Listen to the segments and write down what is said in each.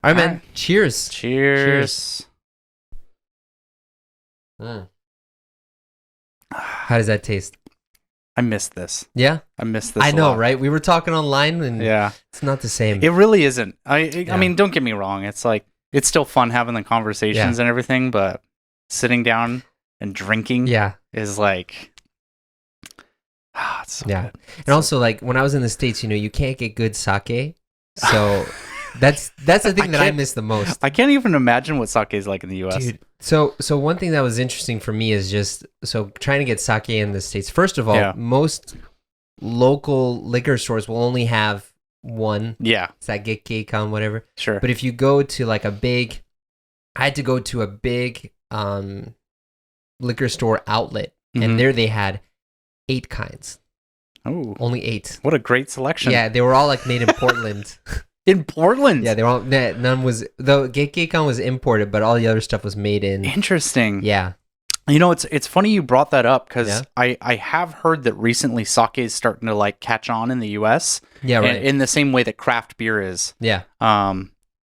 All right, man. Cheers. Cheers. How does that taste? I missed this. Yeah? I missed this. I a know, lot. right? We were talking online and it's not the same. It really isn't. I mean, don't get me wrong. It's like, it's still fun having the conversations and everything, but sitting down and drinking is like, it's so good. And also, like, when I was in the States, you can't get good sake. So that's the thing that I miss the most. I can't even imagine what sake is like in the U.S. Dude, so one thing that was interesting for me is just, trying to get sake in the States. First of all, most local liquor stores will only have one. Yeah. It's that Gekkeikan, whatever. Sure. But if you go to like I had to go to a big liquor store outlet, and there they had 8 kinds. Oh. Only 8. What a great selection. Yeah, they were all like made in Portland. In Portland? Yeah, they were all, none was, though Gekkeikan was imported, but all the other stuff was made in. Interesting. Yeah. It's funny you brought that up because I have heard that recently sake is starting to like catch on in the US. Yeah, right. In the same way that craft beer is. Yeah.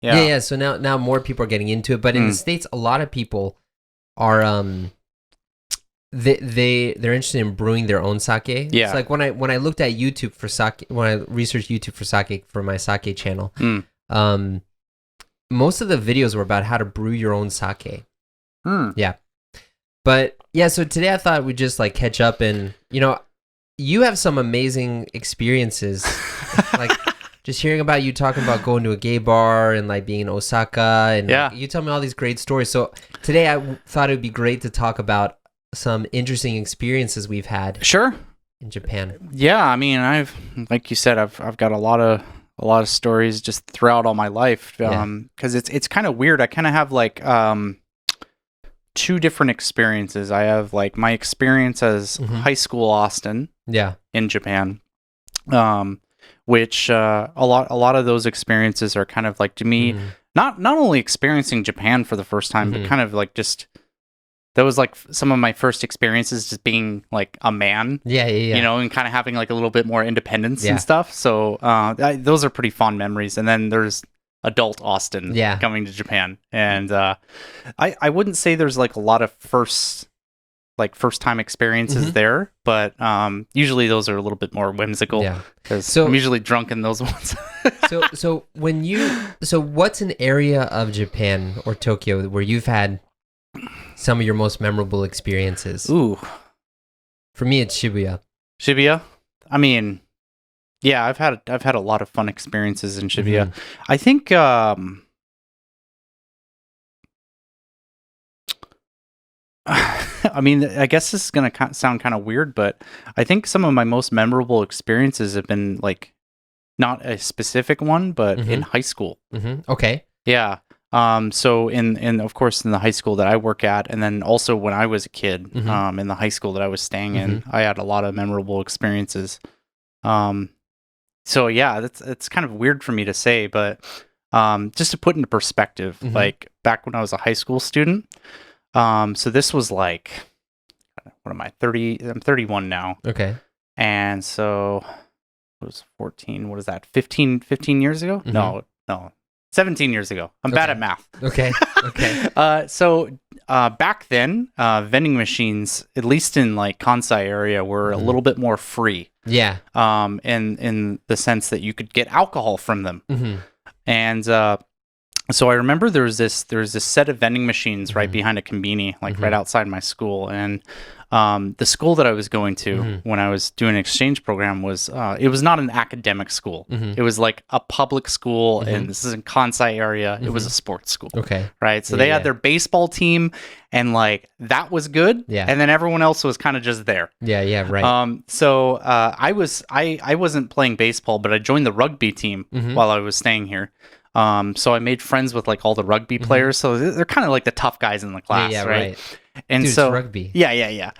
Yeah. So now more people are getting into it, but in the States, a lot of people are they're interested in brewing their own sake. Yeah. It's like when I looked at YouTube for sake, when I researched YouTube for sake for my sake channel, most of the videos were about how to brew your own sake. Yeah. But yeah, so today I thought we'd just like catch up and, you have some amazing experiences. Like just hearing about you talking about going to a gay bar and like being in Osaka and like, you tell me all these great stories. So today I thought it would be great to talk about some interesting experiences we've had. Sure. In Japan. Yeah, I mean, like you said, I've got a lot of stories just throughout all my life. Because it's kind of weird. I kind of have like 2 different experiences. I have like my experience as high school Austin. Yeah. In Japan. Which a lot of those experiences are kind of like to me not only experiencing Japan for the first time, but kind of like just that was like some of my first experiences just being like a man. Yeah. And kind of having like a little bit more independence and stuff. So those are pretty fond memories. And then there's adult Austin coming to Japan. And I wouldn't say there's like a lot of first time experiences there, but usually those are a little bit more whimsical because I'm usually drunk in those ones. so what's an area of Japan or Tokyo where you've had some of your most memorable experiences? Ooh, for me it's Shibuya. I mean, yeah, I've had a lot of fun experiences in Shibuya. I think I mean, I guess this is going to sound kind of weird, but I think some of my most memorable experiences have been like not a specific one, but in high school. Okay. Yeah. So in of course in the high school that I work at, and then also when I was a kid, in the high school that I was staying in, I had a lot of memorable experiences. So yeah, it's kind of weird for me to say, but just to put into perspective, like back when I was a high school student, so this was like, what am I, 30? I'm 31 now. Okay. And so it was 14. What is that? 15 years ago? No. 17 years ago. I'm bad at math. Okay. So back then, vending machines, at least in like Kansai area, were a little bit more free. Yeah. In the sense that you could get alcohol from them. And so I remember there was this set of vending machines right behind a conveni, like right outside my school. And the school that I was going to when I was doing an exchange program was it was not an academic school. It was like a public school, and this is in Kansai area. It was a sports school. Okay. Right. So they had their baseball team, and like that was good. Yeah. And then everyone else was kind of just there. Yeah. Right. So I wasn't playing baseball, but I joined the rugby team while I was staying here. So I made friends with like all the rugby players. So they're kind of like the tough guys in the class, right? And dude, so it's rugby. Yeah.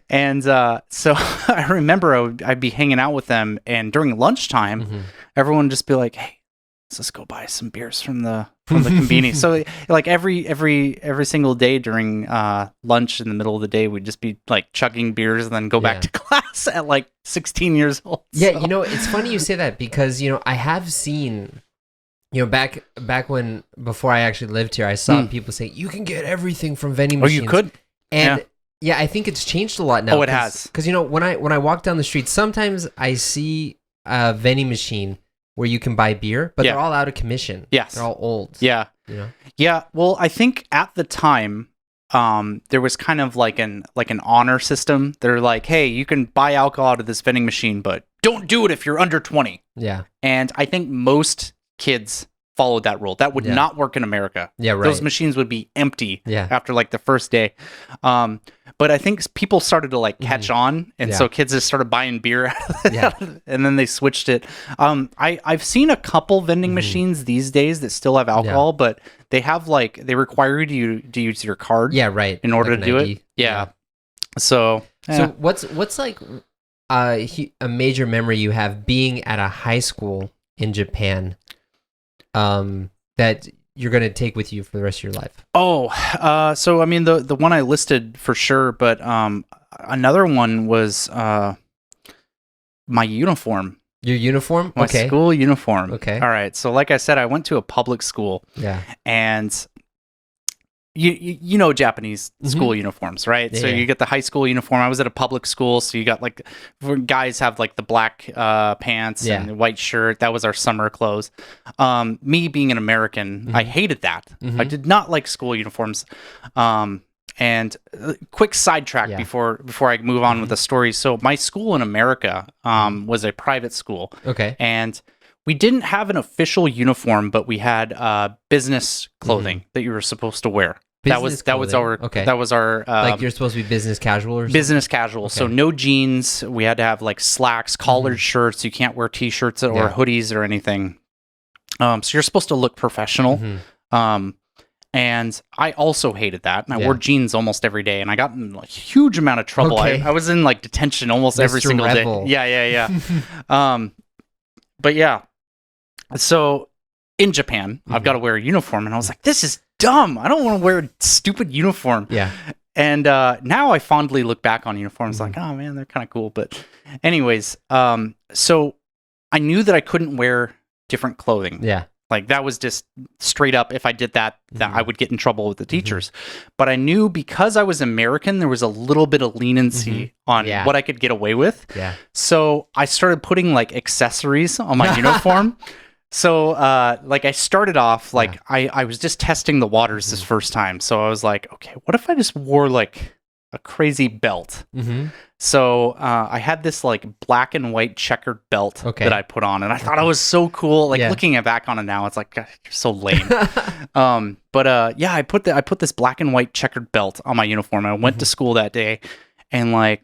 And so I remember I'd be hanging out with them, and during lunchtime, everyone would just be like, "Hey, let's go buy some beers from the conveni." So like every single day during lunch in the middle of the day, we'd just be like chugging beers and then go back to class at like 16 years old. Yeah, so. It's funny you say that because I have seen back when before I actually lived here, I saw people say you can get everything from vending machines. Oh, you could, and yeah, I think it's changed a lot now. Oh, it has. Because when I walk down the street, sometimes I see a vending machine where you can buy beer, but they're all out of commission. Yes, they're all old. Yeah, yeah. Well, I think at the time, there was kind of like an honor system. They're like, hey, you can buy alcohol out of this vending machine, but don't do it if you're under 20. Yeah, and I think most kids followed that rule. That would not work in America. Yeah, right. Those machines would be empty after like the first day. But I think people started to like catch on, and so kids just started buying beer, and then they switched it. I've seen a couple vending machines these days that still have alcohol, but they have like they require you to use your card. Yeah, right. In order like to do ID. it. Yeah. So what's like a major memory you have being at a high school in Japan? That you're going to take with you for the rest of your life? So I mean the one I listed for sure, but another one was my uniform. Your uniform? My school uniform. Okay. All right. So like I said, I went to a public school. Yeah. And you know Japanese school uniforms, right? Yeah, so you get the high school uniform. I was at a public school, so you got like guys have like the black pants and the white shirt. That was our summer clothes. Me being an American, I hated that. I did not like school uniforms. And quick sidetrack before I move on with the story. So my school in America was a private school. Okay. And we didn't have an official uniform, but we had business clothing that you were supposed to wear. That was our like you're supposed to be business casual or something? Business casual. Okay. So no jeans. We had to have like slacks, collared shirts. You can't wear t-shirts or hoodies or anything. So you're supposed to look professional. And I also hated that. And I wore jeans almost every day, and I got in like, a huge amount of trouble. Okay. I was in like detention almost every single Rebel. day. Yeah. But yeah. So in Japan, I've got to wear a uniform, and I was like, this is dumb. I don't want to wear a stupid uniform. Yeah. And now I fondly look back on uniforms like, oh man, they're kind of cool. But anyways, so I knew that I couldn't wear different clothing. Yeah. Like that was just straight up. If I did that I would get in trouble with the teachers. But I knew because I was American, there was a little bit of leniency on what I could get away with. Yeah. So I started putting like accessories on my uniform. So like I started off like I was just testing the waters this first time. So I was like, okay, what if I just wore like a crazy belt? So I had this like black and white checkered belt that I put on, and I thought it was so cool. Like looking back on it now, it's like, God, you're so lame. But I put this black and white checkered belt on my uniform, and I went to school that day, and like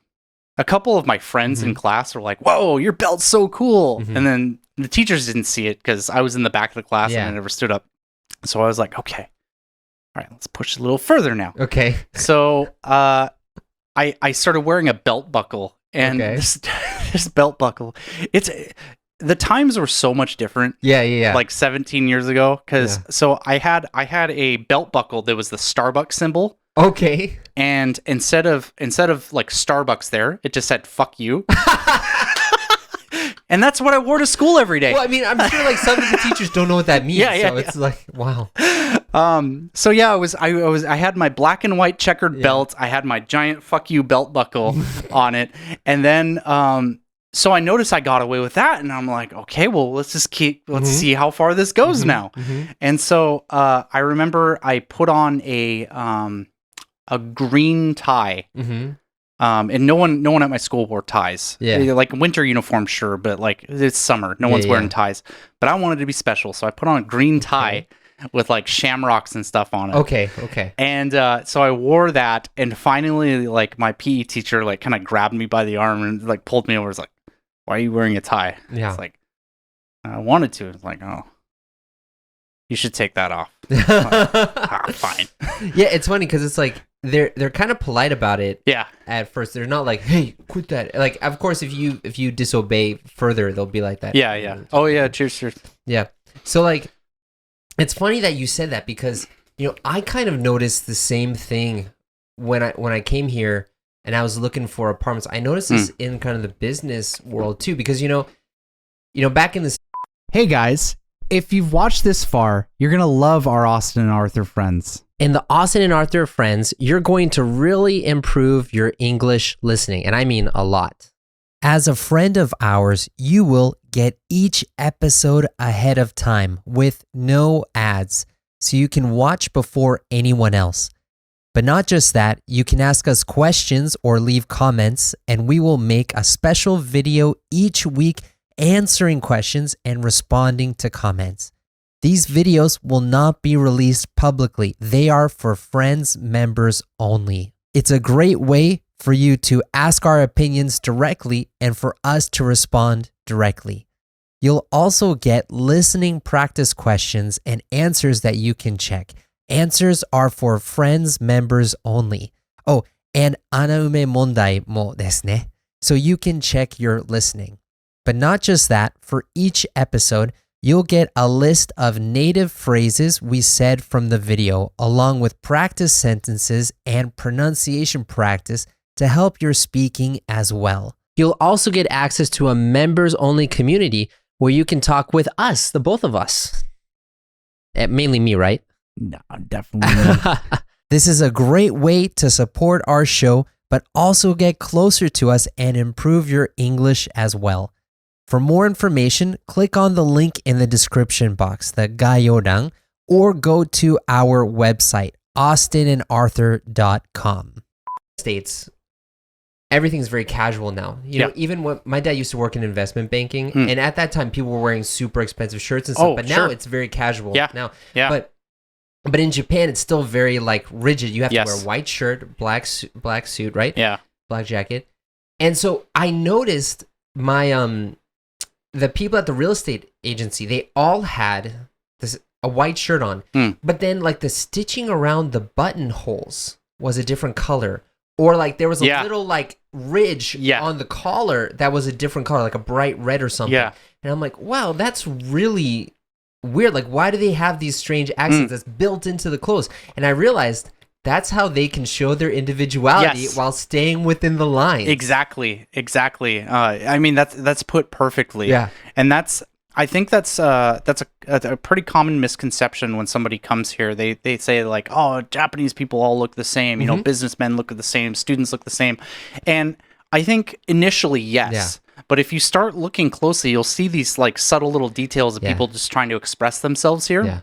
a couple of my friends in class were like, "Whoa, your belt's so cool!" And then the teachers didn't see it because I was in the back of the class and I never stood up. So I was like, okay, all right, let's push a little further now. Okay. So I started wearing a belt buckle, and this belt buckle, the times were so much different. Yeah. Like 17 years ago, because so I had a belt buckle that was the Starbucks symbol. Okay. And instead of like Starbucks there, it just said "fuck you." And that's what I wore to school every day. Well, I mean, I'm sure like some of the teachers don't know what that means. So it's like, wow. So yeah, I had my black and white checkered belt. I had my giant "fuck you" belt buckle on it, and then so I noticed I got away with that, and I'm like, okay, well, let's see how far this goes now. And so I remember I put on a green tie. And no one at my school wore ties. Yeah. Like winter uniform, sure, but like it's summer. No one's wearing ties. But I wanted to be special, so I put on a green tie with like shamrocks and stuff on it. Okay. And so I wore that, and finally, like my PE teacher like kind of grabbed me by the arm and like pulled me over. It's like, "Why are you wearing a tie?" Yeah. It's like, I wanted to. It's like, oh, you should take that off. Like, fine. Yeah, it's funny because it's like they're kind of polite about it. Yeah. At first, they're not like, "Hey, quit that." Like, of course, if you disobey further, they'll be like that. Yeah. Oh yeah, cheers. Yeah. So like, it's funny that you said that because I kind of noticed the same thing when I came here and I was looking for apartments. I noticed this in kind of the business world too because back in this. Hey guys. if you've watched this far, you're going to love our Austin and Arthur friends. In the Austin and Arthur friends, you're going to really improve your English listening, and I mean a lot. As a friend of ours, you will get each episode ahead of time with no ads, so you can watch before anyone else. But not just that, you can ask us questions or leave comments, and we will make a special video each week answering questions and responding to comments. These videos will not be released publicly. They are for friends, members only. It's a great way for you to ask our opinions directly and for us to respond directly. You'll also get listening practice questions and answers that you can check. Answers are for friends, members only. Oh, and anaume mondai mo desu ne. So you can check your listening. But not just that, for each episode, you'll get a list of native phrases we said from the video, along with practice sentences and pronunciation practice to help your speaking as well. You'll also get access to a members-only community where you can talk with us, the both of us. Mainly me, right? No, definitely not. This is a great way to support our show, but also get closer to us and improve your English as well. For more information, click on the link in the description box, the gayorang, or go to our website, austinandarthur.com. States, everything's very casual now. You know, even when my dad used to work in investment banking, and at that time people were wearing super expensive shirts and stuff, but now it's very casual. Now. But in Japan, it's still very like rigid. You have to wear a white shirt, black suit, right? Yeah. Black jacket. And so I noticed my the people at the real estate agency, they all had a white shirt on, but then like the stitching around the buttonholes was a different color, or like there was a little like ridge on the collar that was a different color, like a bright red or something. Yeah. And I'm like, wow, that's really weird. Like, why do they have these strange accents that's built into the clothes? And I realized that's how they can show their individuality while staying within the lines. Exactly. I mean, that's put perfectly. Yeah. And I think that's a pretty common misconception when somebody comes here. They say like, oh, Japanese people all look the same. You know, businessmen look the same, students look the same. And I think initially, yes. Yeah. But if you start looking closely, you'll see these like subtle little details of people just trying to express themselves here. Yeah.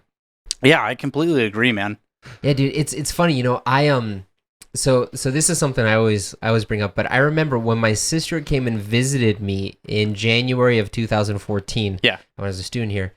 Yeah, I completely agree, man. Yeah, dude, it's funny, you know, so this is something I always bring up, but I remember when my sister came and visited me in January of 2014. Yeah. When I was a student here.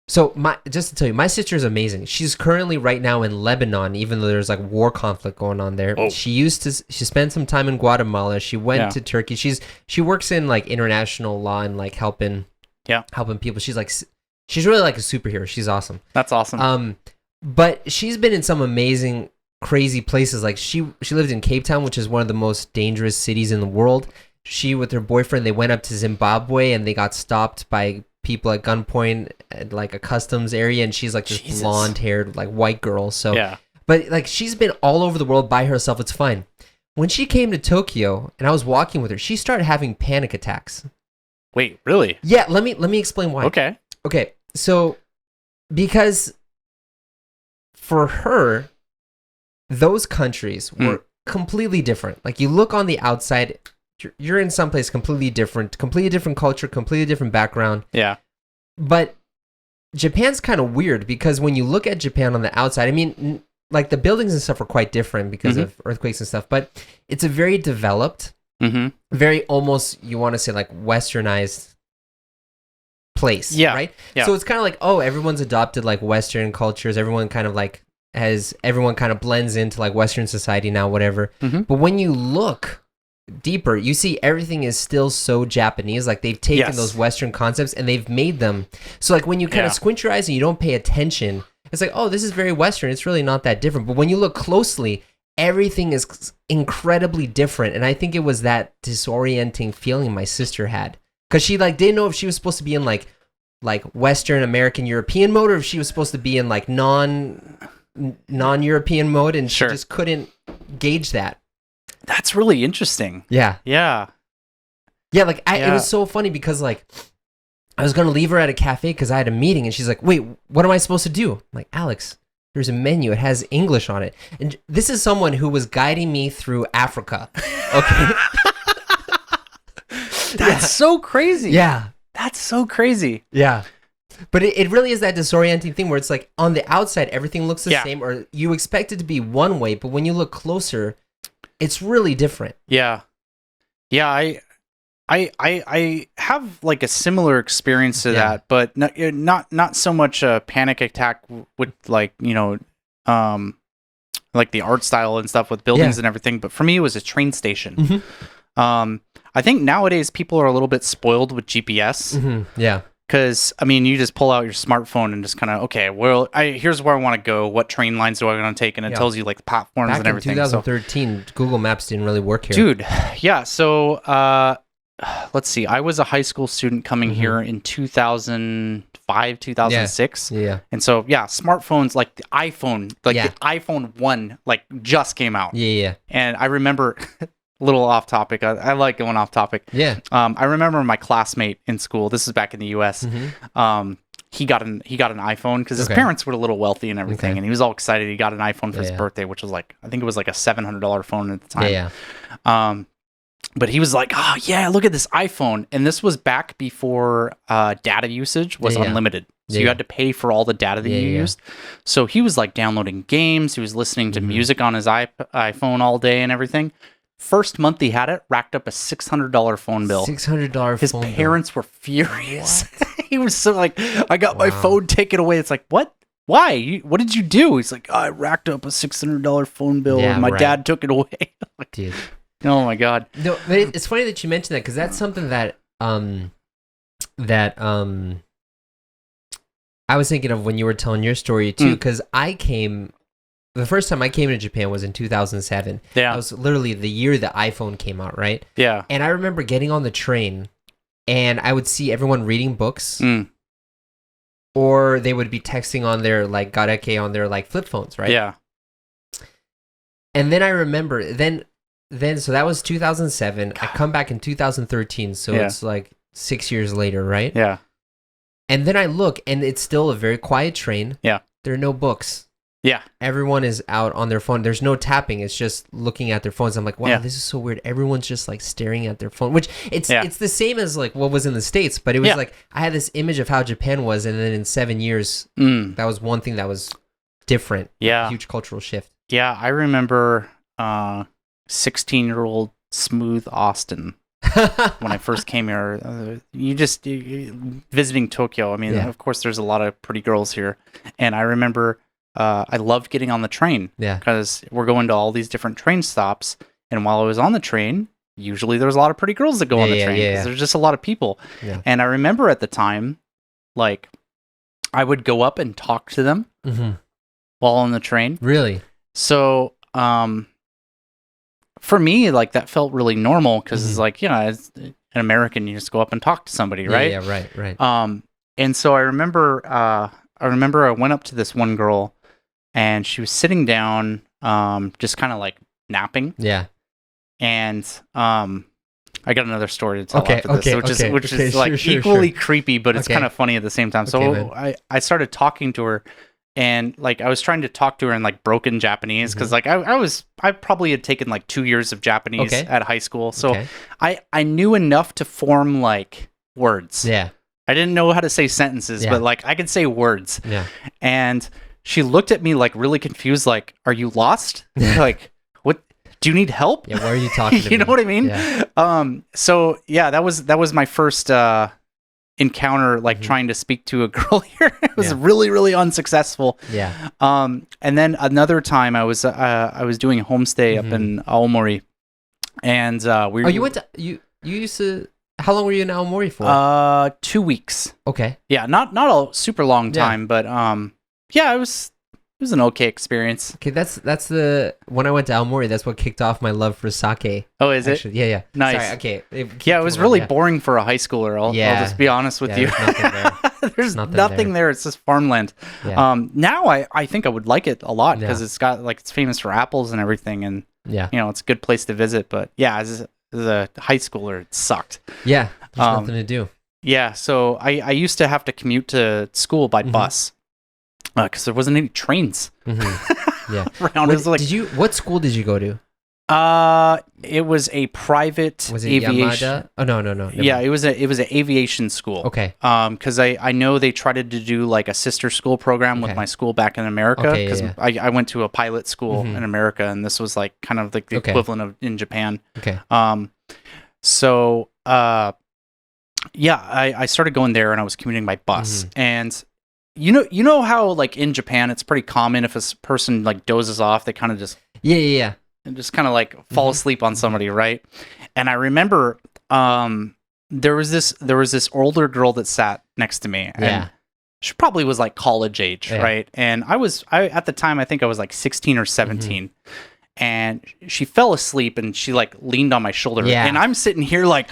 So just to tell you, my sister is amazing. She's currently right now in Lebanon, even though there's like war conflict going on there. Oh. She spent some time in Guatemala. She went to Turkey. She works in like international law and like helping people. She's really like a superhero. She's awesome. That's awesome. But she's been in some amazing, crazy places. Like she lived in Cape Town, which is one of the most dangerous cities in the world. She, with her boyfriend, they went up to Zimbabwe and they got stopped by people at gunpoint at like a customs area. And she's like this blonde-haired, like white girl. So, but like she's been all over the world by herself. It's fine. When she came to Tokyo and I was walking with her, she started having panic attacks. Wait, really? Yeah. Let me explain why. Okay. So, because for her, those countries were completely different. Like you look on the outside, you're in some place completely different culture, completely different background. Yeah. But Japan's kind of weird because when you look at Japan on the outside, I mean, like the buildings and stuff are quite different because of earthquakes and stuff, but it's a very developed, very almost, you want to say like westernized place, right? Yeah. So it's kind of like, oh, everyone's adopted like Western cultures. Everyone kind of blends into like Western society now, whatever. But when you look deeper, you see everything is still so Japanese. Like they've taken those Western concepts and they've made them. So like when you kind of squint your eyes and you don't pay attention, it's like, oh, this is very Western. It's really not that different. But when you look closely, everything is incredibly different. And I think it was that disorienting feeling my sister had. Because she like didn't know if she was supposed to be in like Western American European mode or if she was supposed to be in like non-European mode, and she just couldn't gauge that. That's really interesting. Yeah. Like it was so funny because like I was going to leave her at a cafe because I had a meeting, and she's like, wait, what am I supposed to do? I'm like, Alex, there's a menu. It has English on it. And this is someone who was guiding me through Africa. Okay. That's so crazy. Yeah. That's so crazy. Yeah. But it really is that disorienting thing where it's like on the outside, everything looks the same, or you expect it to be one way, but when you look closer, it's really different. Yeah. Yeah. I have like a similar experience to that, but not so much a panic attack with like, like the art style and stuff with buildings and everything. But for me, it was a train station. Mm-hmm. I think nowadays people are a little bit spoiled with GPS. Mm-hmm. Yeah. Because, I mean, you just pull out your smartphone and just kind of, okay, well, here's where I want to go. What train lines do I want to take? And it tells you, like, the platforms and everything. Back in 2013, Google Maps didn't really work here. Dude, yeah. So, let's see. I was a high school student coming here in 2005, 2006. Yeah. And so, smartphones, like the iPhone, the iPhone 1, like, just came out. Yeah. And I remember... little off topic. I like going off topic. Yeah. I remember my classmate in school. This is back in the U.S. Mm-hmm. He got an iPhone because his parents were a little wealthy and everything, and he was all excited. He got an iPhone for his birthday, which was like, I think it was like a $700 phone at the time. Yeah. But he was like, "Oh yeah, look at this iPhone!" And this was back before data usage was unlimited. So you had to pay for all the data that you used. So he was like downloading games. He was listening to music on his iPhone all day and everything. First month he had it, racked up a $600 phone bill. $600 His phone bill. parents were furious. He was so like, I got my phone taken away. It's like, what? Why? What did you do? He's like, I racked up a $600 phone bill and my dad took it away. Like, dude. Oh my God. No, but it's funny that you mentioned that because that's something that I was thinking of when you were telling your story too, because the first time I came to Japan was in 2007. Yeah. That was literally the year the iPhone came out, right? Yeah. And I remember getting on the train and I would see everyone reading books or they would be texting on their like garake on their like flip phones, right? Yeah. And then I remember then so that was 2007. God. I come back in 2013, so it's like 6 years later, right? Yeah. And then I look and it's still a very quiet train. Yeah. There are no books. Yeah. Everyone is out on their phone. There's no tapping. It's just looking at their phones. I'm like, wow, this is so weird. Everyone's just like staring at their phone, which it's the same as like what was in the States, but it was like I had this image of how Japan was. And then in 7 years, that was one thing that was different. Yeah. Huge cultural shift. Yeah. I remember 16-year-old Smooth Austin. When I first came here, you visiting Tokyo. I mean, of course, there's a lot of pretty girls here. And I remember... I loved getting on the train because we're going to all these different train stops. And while I was on the train, usually there's a lot of pretty girls that go on the train because there's just a lot of people. Yeah. And I remember at the time, like, I would go up and talk to them while on the train. Really? So, for me, like, that felt really normal because it's like, as an American, you just go up and talk to somebody, right? Yeah, right. And so I remember I went up to this one girl and she was sitting down, just kind of like napping. Yeah. And I got another story to tell after this, which is like equally creepy, but it's kind of funny at the same time. So I started talking to her, and like I was trying to talk to her in like broken Japanese because like I probably had taken like 2 years of Japanese at high school, so I knew enough to form like words. Yeah. I didn't know how to say sentences, but like I could say words. Yeah. And she looked at me like really confused, like, "Are you lost? Like, what? Do you need help? Yeah, why are you talking to me? You know what I mean?" Yeah. So yeah, that was my first encounter, like trying to speak to a girl here. It was really, really unsuccessful. Yeah. And then another time I was doing a homestay up in Aomori, and we. Oh, you used to. How long were you in Aomori for? 2 weeks. Okay. Yeah, not a super long time, but it was an okay experience. Okay, that's when I went to Aomori, that's what kicked off my love for sake. Oh, is it? Yeah. Nice. Sorry, okay. It was really boring for a high schooler. I'll just be honest with you. There's nothing there. It's just farmland. Yeah. Now I think I would like it a lot because it's famous for apples and everything, and it's a good place to visit. But as a high schooler, it sucked. Yeah, there's nothing to do. Yeah, so I used to have to commute to school by bus because there wasn't any trains. Yeah. Around. What school did you go to? It was a private aviation. Yamada? Oh no. Yeah, it was an aviation school. Okay. Because I know they tried to do like a sister school program with my school back in America. Because I went to a pilot school in America, and this was like kind of like the equivalent of in Japan. Okay. So I started going there, and I was commuting by bus, and you know how like in Japan it's pretty common if a person like dozes off, they kind of just and just kind of like fall asleep on somebody, right? And I remember there was this older girl that sat next to me, and she probably was like college age, right? And I at the time I think I was like 16 or 17, and she fell asleep and she like leaned on my shoulder, and I'm sitting here like.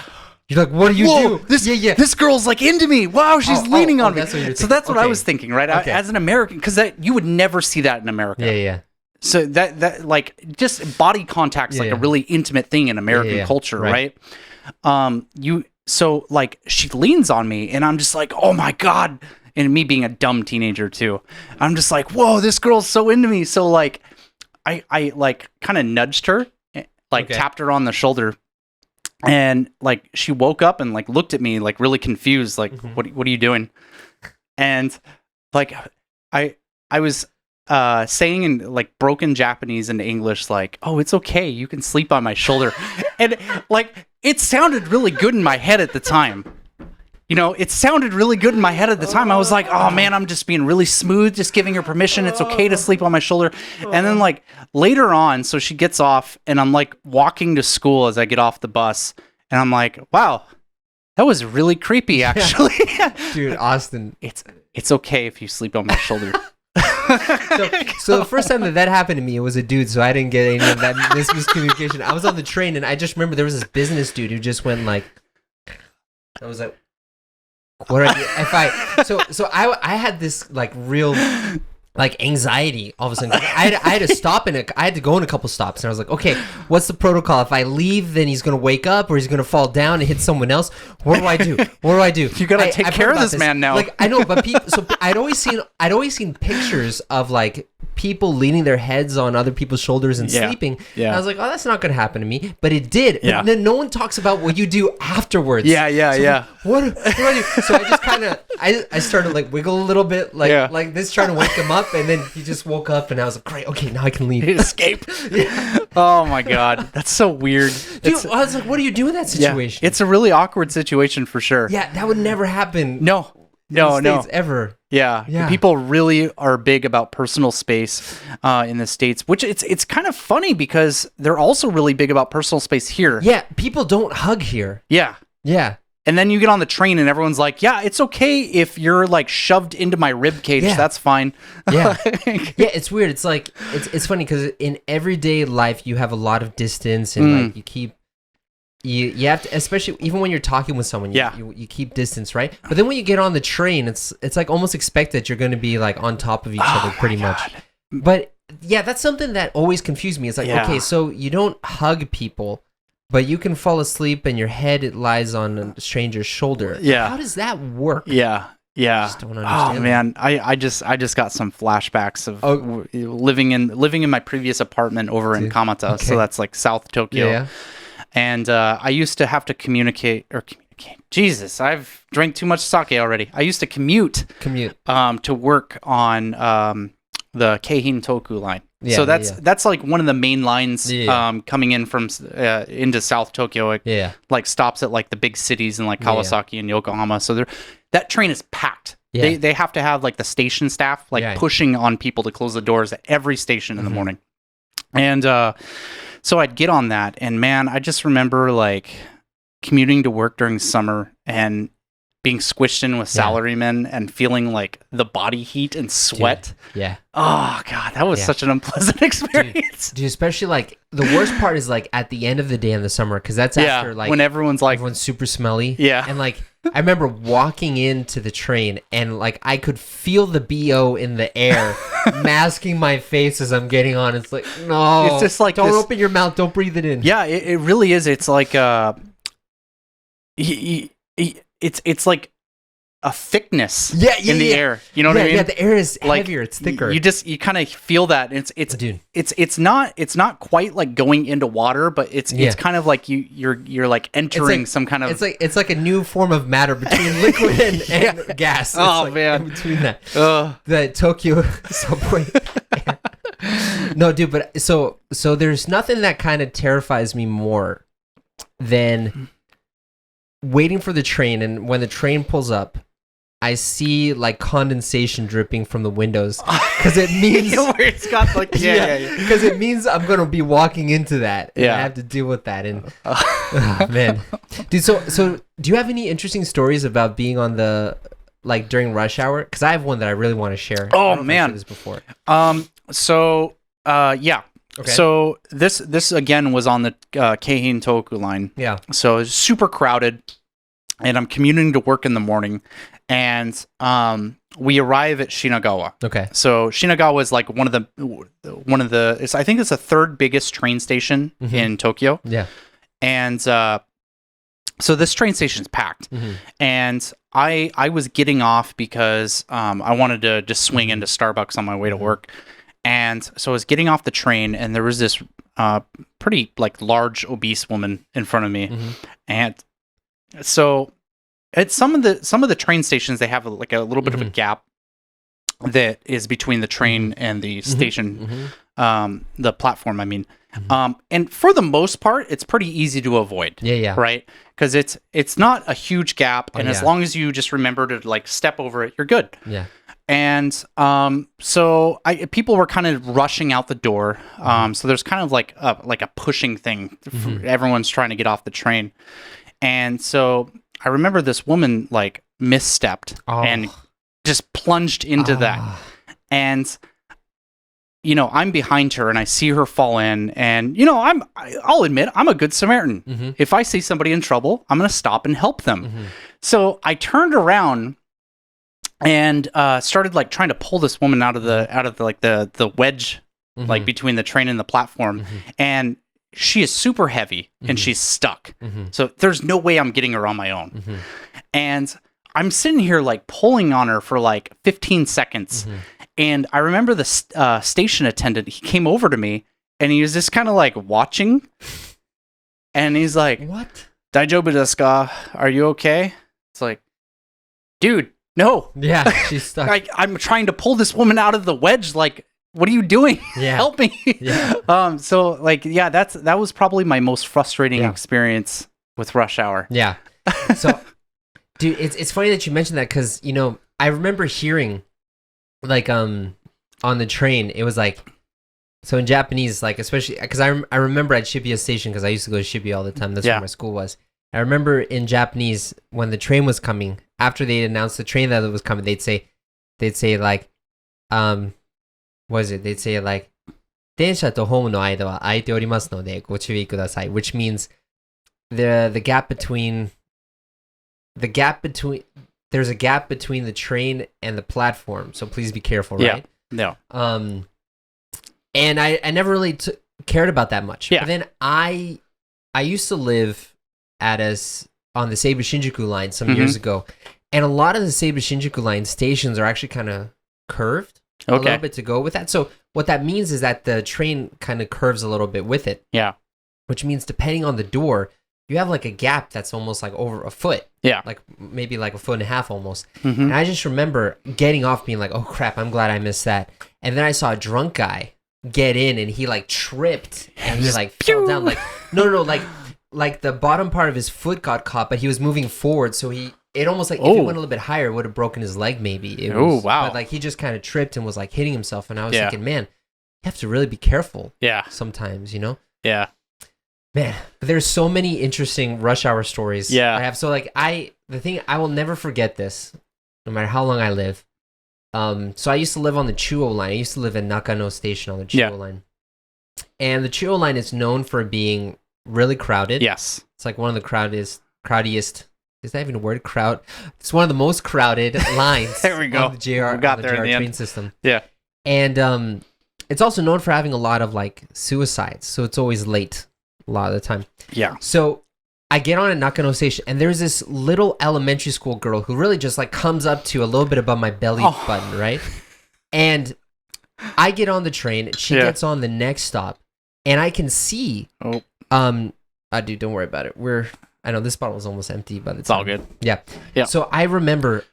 You're like, what do you do? This girl's like into me. Wow, she's leaning on me. That's that's what I was thinking, right? As an American, because you would never see that in America. Yeah. So that like just body contact's like a really intimate thing in American culture, right? So like she leans on me, and I'm just like, oh my God. And me being a dumb teenager too, I'm just like, whoa, this girl's so into me. So like, I like kind of nudged her, like tapped her on the shoulder. And like she woke up and like looked at me like really confused, like what are you doing? And like I was saying in like broken Japanese and English, like, oh, it's okay, you can sleep on my shoulder. And like it sounded really good in my head at the time. You know, it sounded really good in my head at the time. I was like, oh man, I'm just being really smooth, just giving her permission. It's okay to sleep on my shoulder. And then like later on, so she gets off and I'm like walking to school as I get off the bus. And I'm like, wow, that was really creepy actually. Dude, Austin. It's okay if you sleep on my shoulder. So the first time that happened to me, it was a dude, so I didn't get any of that miscommunication. I was on the train and I just remember there was this business dude who just went like, I was like, what do I do? I had this like real like anxiety all of a sudden. I had to stop I had to go in a couple stops, and I was like, okay, what's the protocol? If I leave, then he's gonna wake up or he's gonna fall down and hit someone else. What do I do? You gotta take care of this man now. Like I know, but people. So I'd always seen pictures of like people leaning their heads on other people's shoulders and sleeping. Yeah. And I was like, oh, that's not gonna happen to me, but it did. Yeah. And then no one talks about what you do afterwards. Yeah. What do I do? So I just kind of I started like wiggle a little bit, like this, trying to wake him up, and then he just woke up, and I was like, great, okay, now I can leave. Escape. Oh my God, that's so weird. Dude, I was like, what do you do in that situation? Yeah, it's a really awkward situation for sure. Yeah, that would never happen. No, ever. Yeah. People really are big about personal space in the States, which it's kind of funny because they're also really big about personal space here. Yeah, people don't hug here. Yeah. And then you get on the train and everyone's like, yeah, it's okay if you're like shoved into my rib cage. Yeah. That's fine. Yeah. Yeah, it's weird. It's like, it's funny because in everyday life, you have a lot of distance and like you keep, you have to, especially even when you're talking with someone, you keep distance, right? But then when you get on the train, it's like almost expected you're going to be like on top of each other pretty much. But yeah, that's something that always confused me. It's like, okay, so you don't hug people, but you can fall asleep and your head lies on a stranger's shoulder. Yeah. How does that work? Yeah. I just don't understand. Oh man, I just got some flashbacks of living in my previous apartment over in Kamata, so that's like South Tokyo. Yeah. And I used to have to communicate. Jesus, I've drank too much sake already. I used to commute to work on the Keihin Toku line. Yeah, so that's like one of the main lines coming in from into South Tokyo. It like stops at like the big cities in like Kawasaki and Yokohama. So that train is packed. Yeah. They have to have like the station staff like pushing on people to close the doors at every station in the morning. And so I'd get on that, and man, I just remember like commuting to work during summer and being squished in with salarymen and feeling like the body heat and sweat. Dude, yeah. Oh God, that was such an unpleasant experience. Dude, especially like the worst part is like at the end of the day in the summer, because that's after like when everyone's super smelly. Yeah. And like I remember walking into the train and like I could feel the BO in the air masking my face as I'm getting on. It's like, no, it's just like don't open your mouth, don't breathe it in. Yeah, it really is. It's like it's like a thickness in the air. You know what I mean? Yeah, the air is heavier, it's thicker. You kind of feel that. It's not quite like going into water, but it's kind of like you're like entering some kind of it's like a new form of matter between liquid and gas. Man. In between that. The Tokyo subway. No, dude, but so there's nothing that kind of terrifies me more than waiting for the train, and when the train pulls up, I see like condensation dripping from the windows because it means where it's got like because it means I'm gonna be walking into that and I have to deal with that and man, dude. So do you have any interesting stories about being on the like during rush hour? Because I have one that I really want to share. Oh man, this before. Okay. So this again was on the Keihin Toku line. Yeah. So it's super crowded, and I'm commuting to work in the morning, and we arrive at Shinagawa. Okay. So Shinagawa is like one of the I think it's the third biggest train station in Tokyo. Yeah. And so this train station is packed, and I was getting off because I wanted to just swing into Starbucks on my way to work. And so I was getting off the train, and there was this pretty like large obese woman in front of me, and so at some of the train stations they have like a little bit of a gap that is between the train and the station, the platform. I mean, and for the most part, it's pretty easy to avoid. Yeah. Right, because it's not a huge gap, and as long as you just remember to like step over it, you're good. Yeah. And so people were kind of rushing out the door. So there's kind of like a pushing thing. Everyone's trying to get off the train. And so I remember this woman like misstepped and just plunged into that. And I'm behind her and I see her fall in, and I'll admit I'm a good Samaritan. If I see somebody in trouble, I'm going to stop and help them. So I turned around and started like trying to pull this woman out of the wedge like between the train and the platform, and she is super heavy and she's stuck. So there's no way I'm getting her on my own. And I'm sitting here like pulling on her for like 15 seconds. And I remember the station attendant, he came over to me and he was just kind of like watching, and he's like, "What? Daijoubu desu ka? Are you okay?" It's like, dude, no. Yeah, she's stuck. I'm trying to pull this woman out of the wedge. Like, what are you doing? Yeah. Help me. Yeah. So like, yeah, that was probably my most frustrating experience with rush hour. Yeah. So, dude, it's funny that you mentioned that, because I remember hearing like on the train, it was like, so in Japanese, like especially because I remember at Shibuya Station, because I used to go to Shibuya all the time. That's where my school was. I remember in Japanese, when the train was coming, after they announced the train that it was coming, they'd say like, what is it? They'd say like, 電車とホームの間は空いておりますのでご注意ください, which means the gap between there's a gap between the train and the platform, so please be careful, right? Yeah. No. And I never really cared about that much. Yeah. But then I used to live on the Seibu Shinjuku line some years ago, and a lot of the Seibu Shinjuku line stations are actually kind of curved a little bit to go with that. So what that means is that the train kind of curves a little bit with it. Yeah. Which means depending on the door, you have like a gap that's almost like over a foot. Yeah. Like maybe like a foot and a half almost. And I just remember getting off being like, oh crap, I'm glad I missed that. And then I saw a drunk guy get in, and he like tripped and he like fell down. Like, no, like the bottom part of his foot got caught, but he was moving forward. So it almost like if he went a little bit higher, it would have broken his leg maybe. Wow. But like he just kind of tripped and was like hitting himself. And I was thinking, man, you have to really be careful. Yeah. Sometimes, Yeah. Man, there's so many interesting rush hour stories. Yeah. I have. So like I will never forget this, no matter how long I live. So I used to live on the Chuo line. I used to live in Nakano Station on the Chuo line. And the Chuo line is known for being really crowded. Yes. It's like one of the crowdiest. Is that even a word? Crowd. It's one of the most crowded lines. There we go. On the JR, we got on the there JR in the train end. system. Yeah. And it's also known for having a lot of like suicides. So it's always late a lot of the time. Yeah. So I get on at Nakano Station, and there's this little elementary school girl who really just like comes up to a little bit above my belly button, right? And I get on the train, and she gets on the next stop, and I can see. Dude, don't worry about it. I know this bottle is almost empty by the time. It's all good. Yeah. So I remember,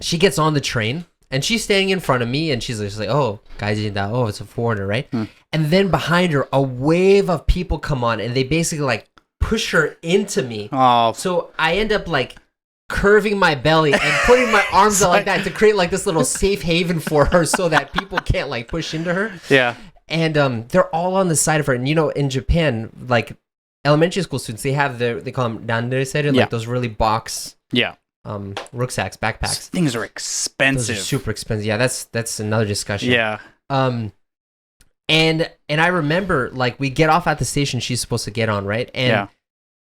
she gets on the train, and she's standing in front of me, and she's just like, "Oh, guys, it's a foreigner, right?" And then behind her, a wave of people come on, and they basically like push her into me. Oh. So I end up like curving my belly and putting my arms out like that to create like this little safe haven for her, so that people can't like push into her. Yeah. And they're all on the side of her. And in Japan, like elementary school students, they have they call them randere, like those really box rucksacks, backpacks. Those things are expensive. Those are super expensive. Yeah, that's another discussion. Yeah. And I remember like we get off at the station she's supposed to get on, right? And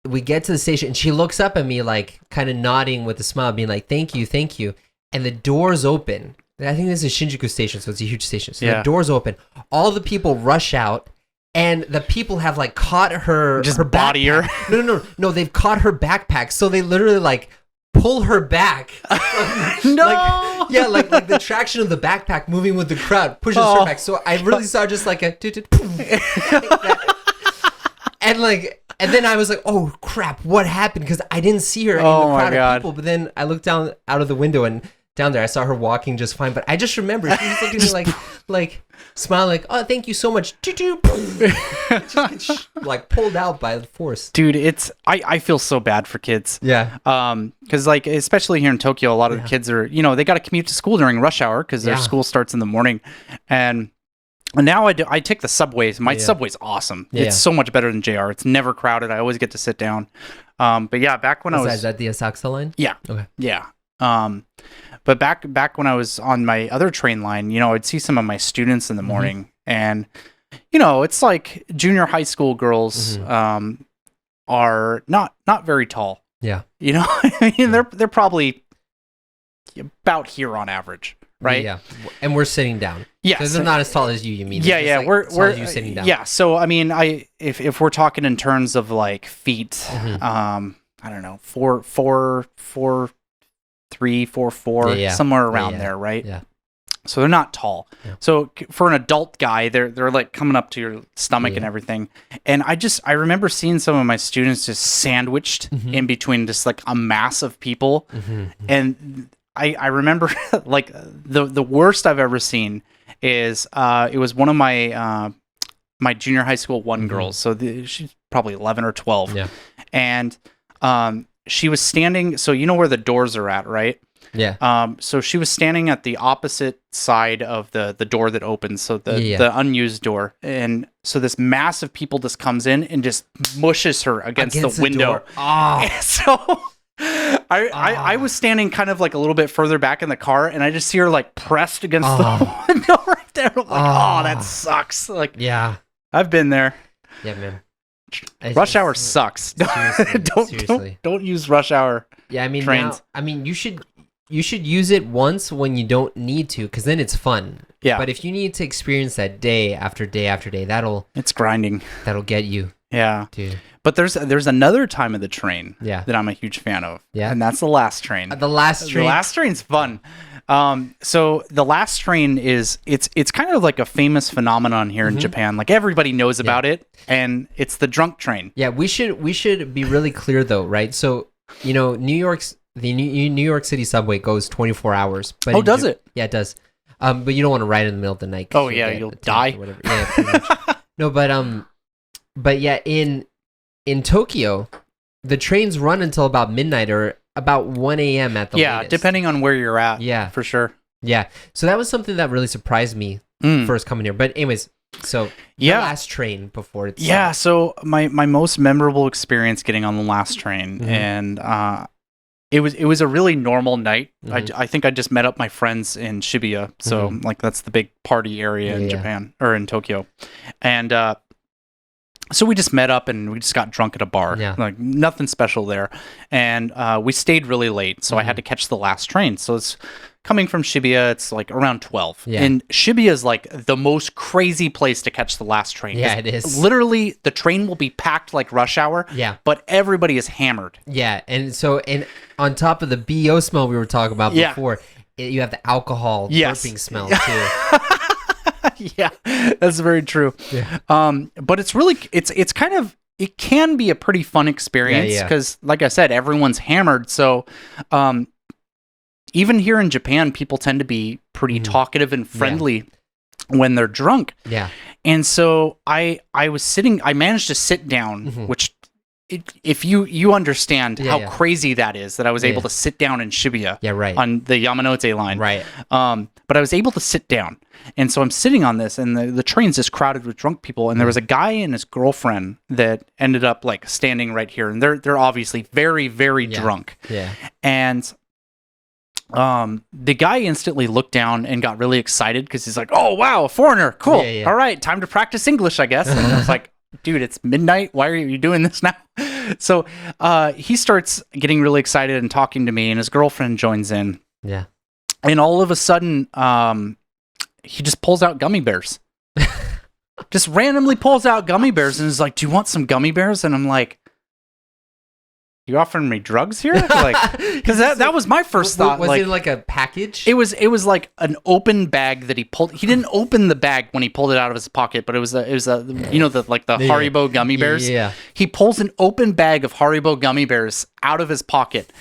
we get to the station, and she looks up at me like kind of nodding with a smile, being like, thank you. And the doors open. I think this is Shinjuku Station, so it's a huge station. So the doors open. All the people rush out, and the people have like caught her body her. No, they've caught her backpack. So they literally like pull her back. No. Like the traction of the backpack moving with the crowd pushes her back. So I really saw just like a and then I was like, oh crap, what happened? Because I didn't see her in the crowd of people. But then I looked down out of the window, and down there I saw her walking just fine. But I just remember she was looking at me like smiling like, oh, thank you so much. Just like pulled out by the force. Dude, I feel so bad for kids. Yeah. Because like especially here in Tokyo, a lot of the kids are they got to commute to school during rush hour because their school starts in the morning, and now I take the subways. My subway's awesome. It's so much better than JR. It's never crowded. I always get to sit down. But yeah, back when is that the Asakusa line? Yeah. Okay. Yeah. But back when I was on my other train line, I'd see some of my students in the morning, and it's like junior high school girls are not very tall. Yeah. I mean, they're probably about here on average, right? Yeah. And we're sitting down. Yeah. So they're not as tall as you mean? Yeah, like we're you sitting down. Yeah. So I mean, if we're talking in terms of like feet, I don't know, 4'3", 4'4", somewhere around there, right? Yeah. So they're not tall. Yeah. So for an adult guy, they're like coming up to your stomach and everything. And I remember seeing some of my students just sandwiched in between just like a mass of people. And I remember like the worst I've ever seen is it was one of my my junior high school girls. So she's probably 11 or 12. Yeah. And she was standing, so you know where the doors are at, right? Yeah. So she was standing at the opposite side of the door that opens, so the unused door. And so this mass of people just comes in and just mushes her against the window. Oh. So I was standing kind of like a little bit further back in the car, and I just see her like pressed against the window right there. I'm like, that sucks. Like, yeah, I've been there. Yeah, man. Rush hour sucks. Seriously. Don't use rush hour. Yeah, I mean, trains. You should use it once when you don't need to, because then it's fun. Yeah. But if you need to experience that day after day after day, it's grinding. That'll get you. Yeah, dude. But there's another time of the train that I'm a huge fan of. Yeah, and that's the last train. The last train's fun. So the last train it's kind of like a famous phenomenon here in Japan. Like everybody knows about it, and it's the drunk train. Yeah, we should be really clear though, right? So New York City subway goes 24 hours. But does it? Yeah, it does. But you don't want to ride in the middle of the night. Oh yeah, you'll die. Or whatever. Yeah, pretty much. No, but yeah, in Tokyo, the trains run until about midnight or about 1 a.m. at the latest. Yeah, depending on where you're at. Yeah, for sure. Yeah, so that was something that really surprised me first coming here. But anyways, so the last train before it's so my most memorable experience getting on the last train, and it was a really normal night. I think I just met up my friends in Shibuya, so like that's the big party area in Japan or in Tokyo, and So we just met up and we just got drunk at a bar. Yeah. Like nothing special there. And we stayed really late. So I had to catch the last train. So it's coming from Shibuya. It's like around 12. Yeah. And Shibuya is like the most crazy place to catch the last train. Yeah, it is. Literally, the train will be packed like rush hour. Yeah. But everybody is hammered. Yeah. And on top of the BO smell we were talking about before, you have the alcohol burping smell too. Yeah, that's very true. Yeah. But it's really, it's kind of, it can be a pretty fun experience because, like I said, everyone's hammered. So, even here in Japan, people tend to be pretty talkative and friendly when they're drunk. Yeah. And so I managed to sit down, which if you understand how crazy that is, that I was able to sit down in Shibuya on the Yamanote line. Right. But I was able to sit down. And so I'm sitting on this, and the train's just crowded with drunk people. And there was a guy and his girlfriend that ended up like standing right here. And they're obviously very, very drunk. Yeah. And the guy instantly looked down and got really excited because he's like, "Oh, wow, a foreigner. Cool. Yeah. All right, time to practice English, I guess." And I was like, "Dude, it's midnight. Why are you doing this now?" So he starts getting really excited and talking to me, and his girlfriend joins in. Yeah. And all of a sudden, he just pulls out gummy bears. Just randomly pulls out gummy bears and is like, "Do you want some gummy bears?" And I'm like, "You offering me drugs here?" Like, because that was my first thought. Was like, it like a package? It was like an open bag that he pulled. He didn't open the bag when he pulled it out of his pocket, but it was the Haribo gummy bears. Yeah. He pulls an open bag of Haribo gummy bears out of his pocket,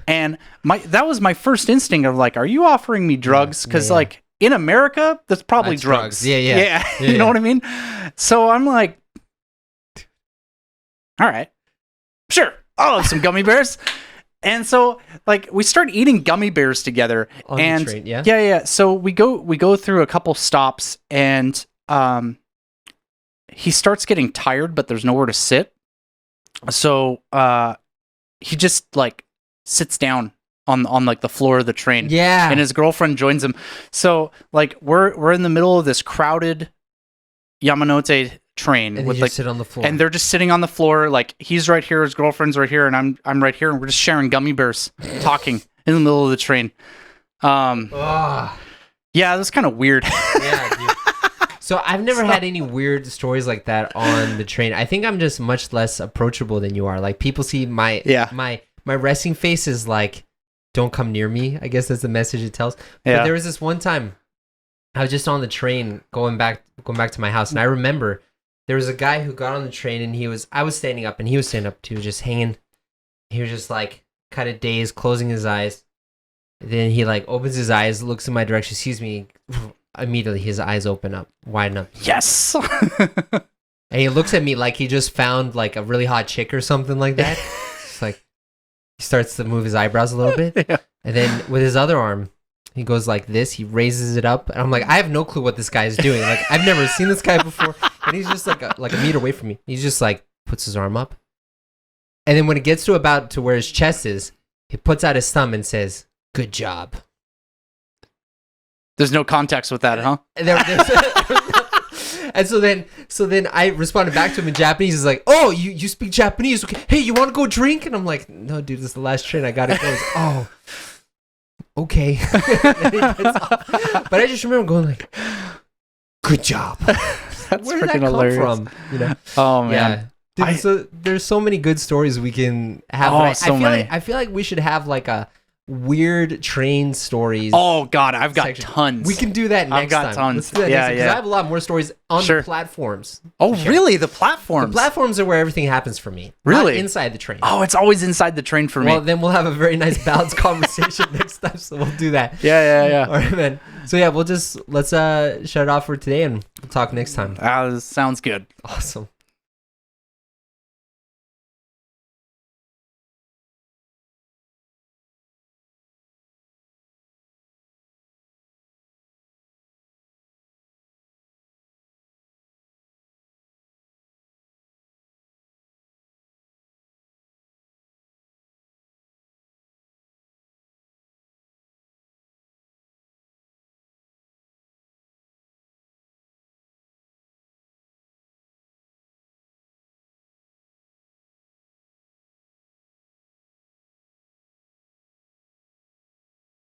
and that was my first instinct of like, "Are you offering me drugs?" Because like in America, that's probably drugs. Yeah. You know what I mean? So I'm like, all right, sure. I'll have some gummy bears. And so like we start eating gummy bears together on and the train, yeah. So we go through a couple stops and he starts getting tired, but there's nowhere to sit. So he just like sits down on like the floor of the train. Yeah. And his girlfriend joins him. So like we're in the middle of this crowded Yamanote train and with like sit on the floor, and they're just sitting on the floor. Like he's right here, his girlfriend's right here, and I'm right here, and we're just sharing gummy bears, talking in the middle of the train. Yeah, it was kind of weird. Yeah, dude. So I've never had any weird stories like that on the train. I think I'm just much less approachable than you are. Like people see my resting face is like, "Don't come near me." I guess that's the message it tells. But there was this one time I was just on the train going back to my house, and I remember there was a guy who got on the train, and I was standing up, and he was standing up too, just hanging. He was just like kind of dazed, closing his eyes. And then he like opens his eyes, looks in my direction, sees me. Immediately his eyes widen up. Yes. And he looks at me like he just found like a really hot chick or something like that. It's like he starts to move his eyebrows a little bit. Yeah. And then with his other arm, he goes like this. He raises it up, and I'm like, I have no clue what this guy is doing. Like I've never seen this guy before, and he's just like a meter away from me. He's just like puts his arm up, and then when it gets to about to where his chest is, he puts out his thumb and says, "Good job." There's no context with that, huh? And so then I responded back to him in Japanese. He's like, "Oh, you speak Japanese? Okay. Hey, you want to go drink?" And I'm like, "No, dude, this is the last train. I gotta go." Oh, okay. But I just remember going like, "Good job." That's Where did that come hilarious. from? You know? Oh man. Yeah. Dude, so there's so many good stories we can have. Oh, so many. I feel like we should have like a weird train stories. Oh god, I've got tons. We can do that next time. I've got tons. Let's do that next time, 'cause I have a lot more stories on the platforms. Oh really? The platforms? The platforms are where everything happens for me. Really? Not inside the train. Oh, it's always inside the train for me. Well, then we'll have a very nice balanced conversation next time, so we'll do that. Yeah. All right, man. So yeah, let's shut it off for today, and we'll talk next time. Sounds good. Awesome.